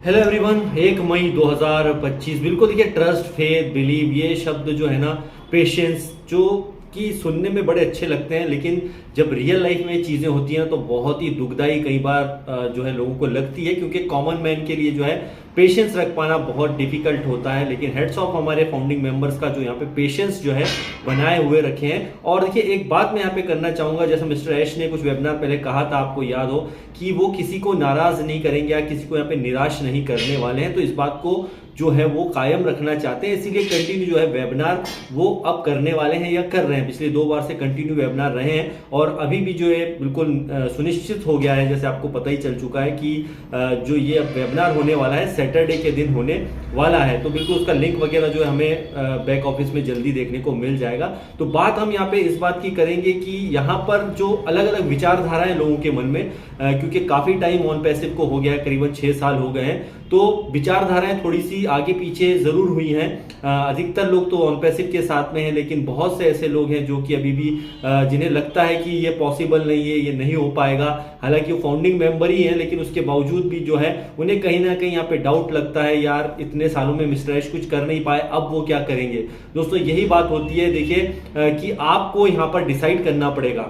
Hello everyone. 1 मई 2025 बिल्कुल देखिए, trust, faith, believe, ये शब्द जो है ना, पेशेंस, जो कि सुनने में बड़े अच्छे लगते हैं, लेकिन जब रियल लाइफ में चीजें होती हैं तो बहुत ही दुखदाई कई बार जो है लोगों को लगती है, क्योंकि कॉमन मैन के लिए जो है पेशेंस रख पाना बहुत डिफिकल्ट होता है। लेकिन हेड्स ऑफ हमारे फाउंडिंग मेंबर्स का जो यहाँ पे पेशेंस जो है बनाए हुए रखे हैं। और देखिए, एक बात मैं यहाँ पे करना चाहूंगा, जैसे मिस्टर ऐश ने कुछ वेबिनार पहले कहा था, आपको याद हो, कि वो किसी को नाराज नहीं करेंगे या किसी को यहाँ पे निराश नहीं करने वाले हैं। तो इस बात को जो है वो कायम रखना चाहते हैं, इसीलिए कंटिन्यू जो है वेबिनार वो अब करने वाले हैं या कर रहे हैं। पिछले 2 बार से कंटिन्यू वेबिनार रहे हैं और अभी भी जो है बिल्कुल सुनिश्चित हो गया है, जैसे आपको पता ही चल चुका है कि जो ये अब वेबिनार होने वाला है सैटरडे के दिन होने वाला है। तो बिल्कुल उसका लिंक वगैरह जो है हमें बैक ऑफिस में जल्दी देखने को मिल जाएगा। तो बात हम यहाँ पे इस बात की करेंगे कि यहाँ पर जो अलग अलग विचारधाराएं लोगों के मन में, क्योंकि काफी टाइम ऑन पैसिव को हो गया है, करीबन 6 साल हो गए हैं, तो विचारधाराएं थोड़ी सी आगे पीछे जरूर हुई हैं। अधिकतर लोग तो ऑन पैसिव के साथ में हैं, लेकिन बहुत से ऐसे लोग हैं जो कि अभी भी जिन्हें लगता है कि ये पॉसिबल नहीं है, ये नहीं हो पाएगा। हालांकि वो फाउंडिंग मेंबर ही हैं, लेकिन उसके बावजूद भी जो है उन्हें कहीं ना कहीं यहाँ पे डाउट लगता है, यार इतने सालों में मिस्टर ऐश कुछ कर नहीं पाए, अब वो क्या करेंगे। दोस्तों यही बात होती है, देखिए कि आपको यहाँ पर डिसाइड करना पड़ेगा।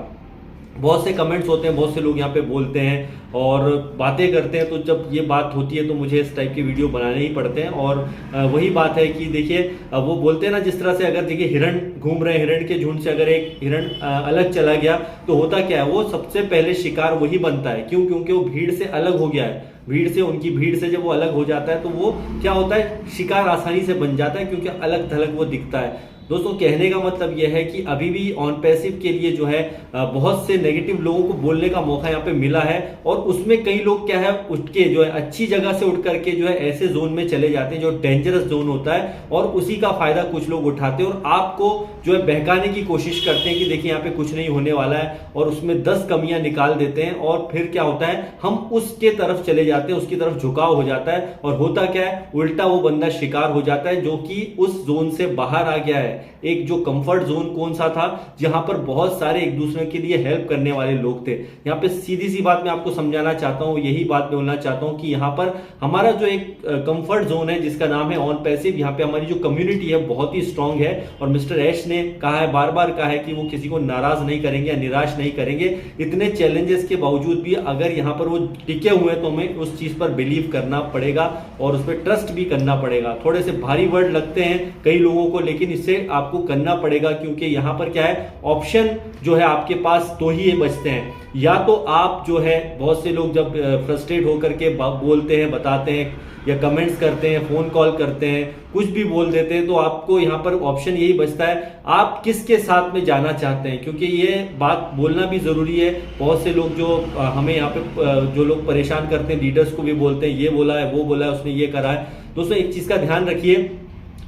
बहुत से कमेंट्स होते हैं, बहुत से लोग यहाँ पे बोलते हैं और बातें करते हैं, तो जब ये बात होती है तो मुझे इस टाइप के वीडियो बनाने ही पड़ते हैं। और वही बात है कि देखिए, वो बोलते हैं ना, जिस तरह से अगर देखिए हिरण घूम रहे हैं, हिरण के झुंड से अगर एक हिरण अलग चला गया तो होता क्या है, वो सबसे पहले शिकार वही बनता है। क्यों? क्योंकि वो भीड़ से अलग हो गया है। भीड़ से, उनकी भीड़ से जब वो अलग हो जाता है तो वो क्या होता है, शिकार आसानी से बन जाता है, क्योंकि अलग थलग वो दिखता है। दोस्तों कहने का मतलब यह है कि अभी भी ऑन पैसिव के लिए जो है बहुत से नेगेटिव लोगों को बोलने का मौका यहाँ पे मिला है। और उसमें कई लोग क्या है, उठ के जो है अच्छी जगह से उठ करके जो है ऐसे जोन में चले जाते हैं जो डेंजरस जोन होता है, और उसी का फायदा कुछ लोग उठाते हैं और आपको जो है बहकाने की कोशिश करते हैं कि देखिए यहाँ पे कुछ नहीं होने वाला है, और उसमें 10 कमियां निकाल देते हैं। और फिर क्या होता है, हम उसके तरफ चले जाते हैं, उसकी तरफ झुकाव हो जाता है, और होता क्या है, उल्टा वो बंदा शिकार हो जाता है जो कि उस जोन से बाहर आ गया है। एक जो कंफर्ट जोन कौन सा था, जहां पर बहुत सारे एक दूसरे के लिए हेल्प करने वाले लोग थे। यहाँ पे सीधी सी बात मैं आपको समझाना चाहता हूं, यही बात मैं बोलना चाहता हूं कि यहाँ पर हमारा जो एक कंफर्ट जोन है जिसका नाम है ऑन पैसिव, यहाँ पे हमारी जो कम्युनिटी है बहुत ही स्ट्रांग है। और मिस्टर ऐश ने कहा है, बार बार कहा है कि वो किसी को नाराज नहीं करेंगे या निराश नहीं करेंगे। इतने चैलेंजेस के बावजूद भी अगर यहाँ पर वो टिके हुए हैं तो हमें उस चीज पर बिलीव करना पड़ेगा और उस पर ट्रस्ट भी करना पड़ेगा। थोड़े से भारी वर्ड लगते हैं कई लोगों को, लेकिन इससे आपको करना पड़ेगा, क्योंकि यहां पर क्या है, ऑप्शन जो है आपके पास दो ही बचते हैं। या तो आप जो है, बहुत से लोग जब फ्रस्ट्रेट होकर के बोलते हैं, बताते हैं या कमेंट्स करते हैं, फोन कॉल करते हैं, कुछ भी बोल देते हैं, तो आपको यहां पर ऑप्शन यही बचता है, आप किसके साथ में जाना चाहते हैं। क्योंकि ये बात बोलना भी जरूरी है। बहुत से लोग जो हमें यहाँ पे जो लोग परेशान करते हैं, लीडर्स को भी बोलते हैं, ये बोला है, वो बोला है, उसने ये करा है। दोस्तों एक चीज का ध्यान रखिए,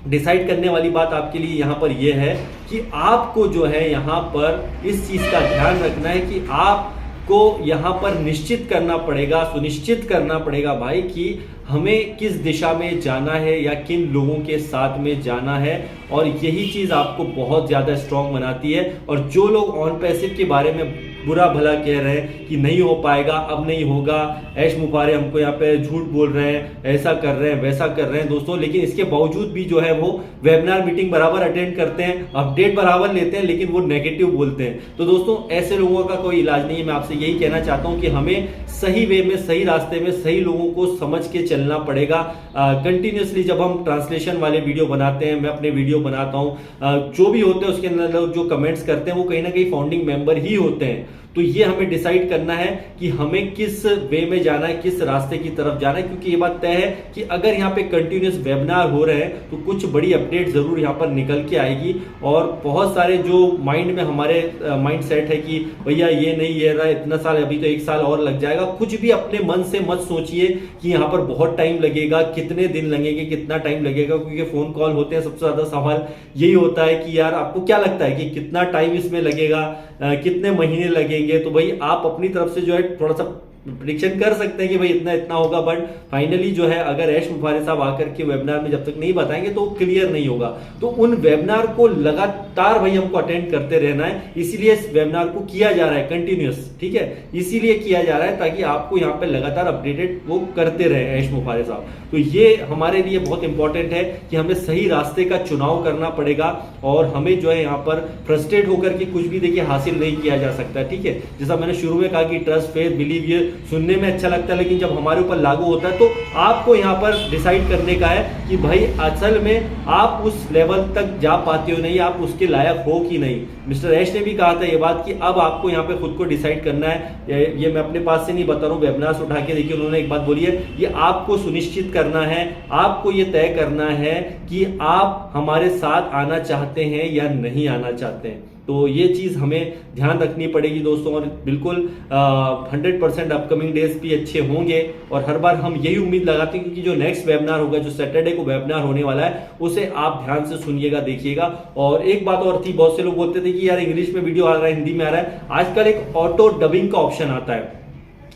डिसाइड करने वाली बात आपके लिए यहां पर यह है कि आपको जो है यहां पर इस चीज का ध्यान रखना है कि आपको यहां पर निश्चित करना पड़ेगा, सुनिश्चित करना पड़ेगा भाई, कि हमें किस दिशा में जाना है या किन लोगों के साथ में जाना है। और यही चीज आपको बहुत ज्यादा स्ट्रांग बनाती है। और जो लोग ऑन पैसिव के बारे में बुरा भला कह रहे हैं कि नहीं हो पाएगा, अब नहीं होगा, ऐश मुफारे हमको यहाँ पे झूठ बोल रहे हैं, ऐसा कर रहे हैं, वैसा कर रहे हैं दोस्तों, लेकिन इसके बावजूद भी जो है वो वेबिनार मीटिंग बराबर अटेंड करते हैं, अपडेट बराबर लेते हैं, लेकिन वो नेगेटिव बोलते हैं। तो दोस्तों ऐसे लोगों का कोई इलाज नहीं है। मैं आपसे यही कहना चाहता हूं कि हमें सही वे में, सही रास्ते में, सही लोगों को समझ के चलना पड़ेगा। कंटिन्यूसली जब हम ट्रांसलेशन वाले वीडियो बनाते हैं, मैं अपने वीडियो बनाता हूं, जो भी होते हैं उसके अंदर लोग जो कमेंट्स करते हैं वो कहीं ना कहीं फाउंडिंग मेंबर ही होते हैं। तो ये हमें डिसाइड करना है कि हमें किस वे में जाना है, किस रास्ते की तरफ जाना है। क्योंकि ये बात तय है कि अगर यहाँ पे कंटिन्यूस वेबिनार हो रहे हैं तो कुछ बड़ी अपडेट जरूर यहाँ पर निकल के आएगी। और बहुत सारे जो माइंड में हमारे माइंड सेट है कि भैया ये नहीं, ये रहा, इतना साल, अभी तो 1 साल और लग जाएगा, कुछ भी अपने मन से मत सोचिए कि यहाँ पर बहुत टाइम लगेगा, कितने दिन लगेंगे, कितना टाइम लगेगा। क्योंकि फोन कॉल होते हैं, सबसे ज्यादा सवाल यही होता है कि यार आपको क्या लगता है कि कितना टाइम इसमें लगेगा, कितने महीने लगेंगे। तो भाई आप अपनी तरफ से जो है थोड़ा सा प्रिडिक्शन कर सकते हैं कि भाई इतना इतना होगा, बट फाइनली जो है अगर ऐश मुफारिस साहब आकर के वेबिनार में जब तक नहीं बताएंगे तो क्लियर नहीं होगा। तो उन वेबिनार को लगातार भाई हमको अटेंड करते रहना है, इसीलिए इस वेबिनार को किया जा रहा है कंटिन्यूअस, ठीक है, इसीलिए किया जा रहा है ताकि आपको यहाँ पे लगातार अपडेटेड वो करते रहे ऐश मुफारिस साहब। तो ये हमारे लिए बहुत इंपॉर्टेंट है कि हमें सही रास्ते का चुनाव करना पड़ेगा और हमें जो है यहाँ पर फ्रस्ट्रेट होकर के कुछ भी देखिए हासिल नहीं किया जा सकता, ठीक है। जैसा मैंने शुरू में कहा कि ट्रस्ट, फेथ, बिलीव ये सुनने में अच्छा लगता है, लेकिन जब हमारे ऊपर लागू होता है तो आपको यहाँ पर डिसाइड करने का है कि भाई असल में आप उस लेवल तक जा पाते हो नहीं, आप उसके लायक हो कि नहीं। मिस्टर ऐश ने भी कहा था ये बात कि अब आपको यहाँ पे खुद को डिसाइड करना है। ये मैं अपने पास से नहीं बता रहा हूँ, वेबिनार्स उठा के देखिए उन्होंने एक बात बोली है, ये आपको सुनिश्चित करना है, आपको ये तय करना है कि आप हमारे साथ आना चाहते हैं या नहीं आना चाहते हैं। तो ये चीज हमें ध्यान रखनी पड़ेगी दोस्तों, और बिल्कुल 100% अपकमिंग डेज भी अच्छे होंगे। और हर बार हम यही उम्मीद लगाते हैं कि जो नेक्स्ट वेबिनार होगा, जो सैटरडे को वेबिनार होने वाला है, उसे आप ध्यान से सुनिएगा, देखिएगा। और एक बात और थी, बहुत से लोग बोलते थे कि यार इंग्लिश में वीडियो आ रहा है, हिंदी में आ रहा है। आजकल एक ऑटो डबिंग का ऑप्शन आता है,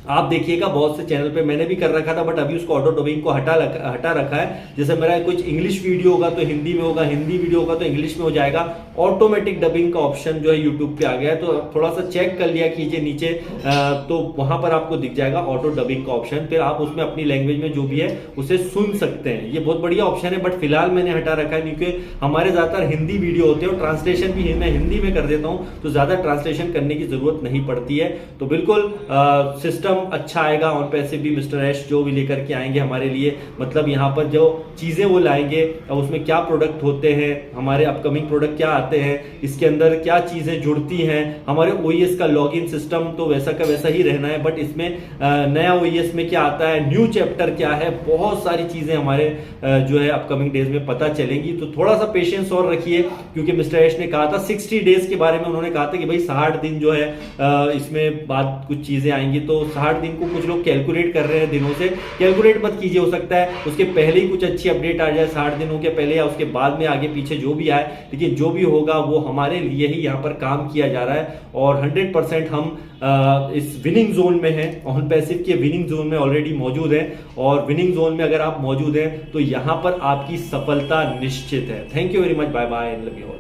आप देखिएगा बहुत से चैनल पे, मैंने भी कर रखा था बट अभी उसको ऑटो डबिंग को हटा रखा है। जैसे मेरा कुछ इंग्लिश वीडियो होगा तो हिंदी में होगा, हिंदी वीडियो होगा तो इंग्लिश में हो जाएगा। ऑटोमेटिक डबिंग का ऑप्शन जो है यूट्यूब पे आ गया है, तो थोड़ा सा चेक कर लिया कीजिए नीचे, तो वहां पर आपको दिख जाएगा ऑटो डबिंग का ऑप्शन, फिर आप उसमें अपनी लैंग्वेज में जो भी है उसे सुन सकते हैं। ये बहुत बढ़िया ऑप्शन है, बट फिलहाल मैंने हटा रखा है क्योंकि हमारे ज्यादातर हिंदी वीडियो होते हैं और ट्रांसलेशन भी मैं हिंदी में कर देता हूँ, तो ज्यादा ट्रांसलेशन करने की जरूरत नहीं पड़ती है। तो बिल्कुल सिस्टम अच्छा आएगा। ऑन पैसिव भी मिस्टर ऐश जो भी लेकर के आएंगे हमारे लिए, मतलब यहाँ पर जो चीजें वो लाएंगे, उसमें क्या प्रोडक्ट होते हैं, हमारे अपकमिंग प्रोडक्ट क्या आते हैं, इसके अंदर क्या चीजें जुड़ती हैं, हमारे ओईएस का लॉगिन सिस्टम तो वैसा का वैसा ही रहना है, बट इसमें नया ओईएस में क्या आता है, न्यू चैप्टर क्या है, बहुत सारी चीजें हमारे जो है अपकमिंग डेज में पता चलेंगी। तो थोड़ा सा पेशेंस और रखिए, क्योंकि मिस्टर ऐश ने कहा था 60 डेज के बारे में, उन्होंने कहा था कि भाई 60 दिन जो है इसमें बाद कुछ चीजें आएंगी। तो 60 दिन को कुछ लोग कैलकुलेट कर रहे हैं दिनों से, कैलकुलेट मत कीजिए, हो सकता है उसके पहले ही कुछ अच्छी अपडेट आ जाए 60 दिनों के पहले, या उसके बाद में आगे पीछे जो भी आए, लेकिन जो भी होगा वो हमारे लिए ही यहाँ पर काम किया जा रहा है। और 100% हम इस विनिंग जोन में हैं, ऑन पैसिव के विनिंग जोन में ऑलरेडी मौजूद हैं, और विनिंग जोन में अगर आप मौजूद हैं तो यहाँ पर आपकी सफलता निश्चित है। Thank you very much, bye bye, love you all.